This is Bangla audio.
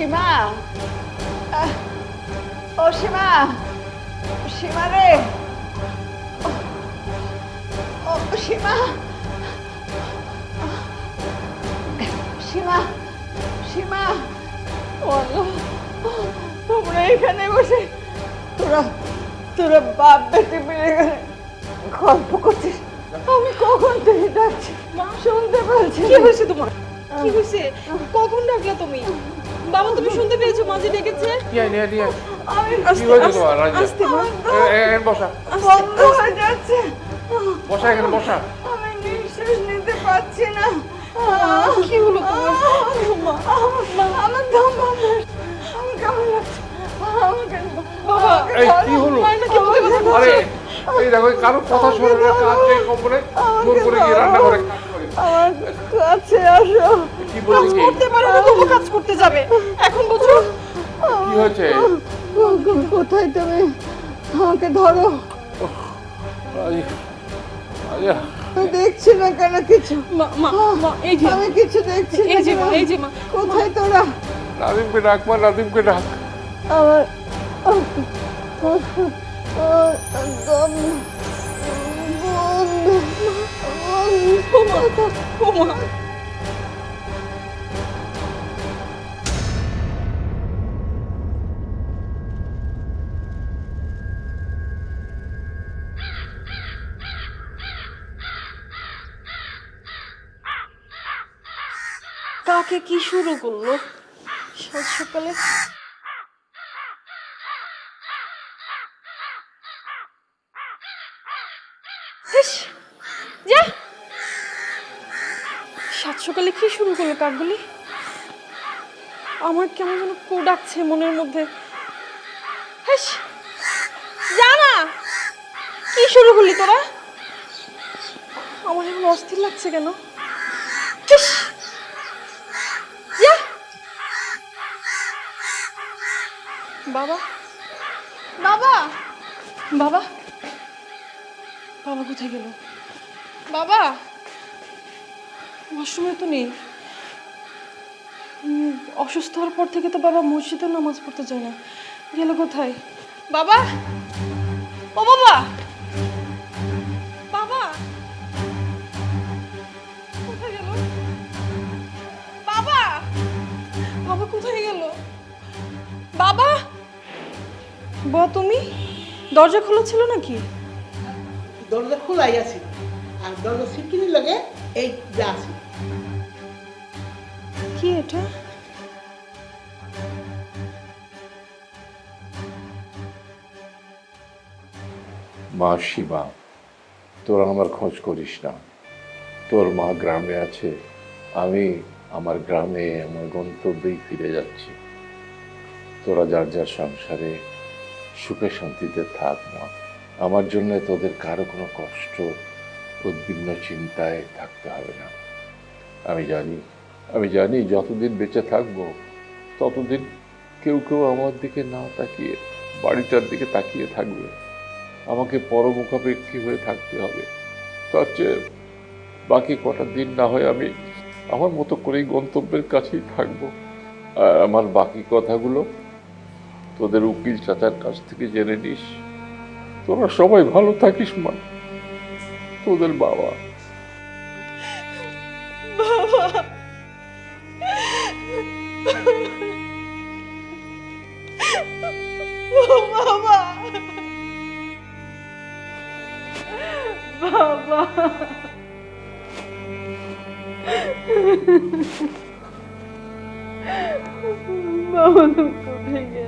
সীমা, ও সীমা, সীমা রে, ও সীমা, সীমা, সীমা, ও আল্লাহ, তোমরা এখানে বসে তোরা তোরা বাপ বেটি মিলে গেলে গল্প করছিস। আমি কখন থেকে ডাকছি, শুনতে পাচ্ছি। কি হয়েছে তোমার? কি হয়েছে? কখন ডাকলা তুমি? বাবা তুমি শুনতে পেয়েছো মাঝে ডেকেছে? আমি কি হয়েছে তোমার রাজা? আস্তে মা, এখানে বসা, বন্ধ হয়ে যাচ্ছে, বসা এখানে বসা। আমি নিঃশ্বাস নিতে পারছি না। কি হলো তোমার? আমার দম বন্ধ হচ্ছে। আমার কেমন লাগছে? আমাকে বাবা, এই কি হলো? মায়ের নাকি বুকে ব্যথা করছে? আরে এই দেখো কারো কথা শোনে না, কাজ নেই কম্পনে জোর করে গিয়ে রান্না করে কাজ করে। আমার কাছে আসো। কি কাজ বলছি কি? করতে পারো না তবু কাজ করতে যাবে, এখন বুঝো? কি হয়েছে? কোথায় তুমি? আমাকে ধরো। রাজা আমি দেখছি না কেন কিছু। মা মা মা, এই যে আমি কিছু দেখছি না এই যে কেন? মা, এই যে মা, কোথায় তোরা? নাদিমকে ডাক, মা নাদিমকে ডাক। আমার দম বন্ধ। ও মা, কাকে কি শুরু করলো সাত সকালে? ইস, যা, সাত সকালে কি শুরু করলো কাকগুলি? আমার কেমন যেন কো ডাকছে মনের মধ্যে। ইস, যা না, কি শুরু করলি তোরা? আমার এখন অস্থির লাগছে কেন? ইস, যা। বাবা, বাবা, বাবা, বাবা কোথায় গেল? বাবা ওয়াশরুমে তো নেই। অসুস্থ হওয়ার পর থেকে তো বাবা মসজিদে নামাজ পড়তে যায় না, গেল কোথায়? বাবা, ও বাবা, বাবা কোথায় গেল? বাবা, বাবা কোথায় গেল? বাবা, বা তুমি দরজা খোলা ছিল নাকি? দরজা খোলাই আছে আর দরজা সিটকিনি লাগে এই যা আছে। কি এটা? মা শিবা, তোরা আমার খোঁজ করিস না। তোর মা গ্রামে আছে, আমি আমার গ্রামে আমার গন্তব্যেই ফিরে যাচ্ছি। তোরা যার যার সংসারে সুখে শান্তিতে থাক না। আমার জন্য তোদের কারো কোনো কষ্ট, উদ্বিগ্ন চিন্তায় থাকতে হবে না। আমি জানি যতদিন বেঁচে থাকবো ততদিন কেউ কেউ আমার দিকে না তাকিয়ে বাড়িটার দিকে তাকিয়ে থাকবে। আমাকে পরমুখাপেক্ষী হয়ে থাকতে হবে। তার চেয়ে বাকি কটা দিন না হয় আমি আমার মতো করেই গন্তব্যের কাছেই থাকবো। আর আমার বাকি কথাগুলো তোদের উকিল চাচার কাছ থেকে জেনে নিস। তোরা সবাই ভালো থাকিস মা, তোদের বাবা। বাবা, বাবা, বাবা তুমি কোথায় গেলে?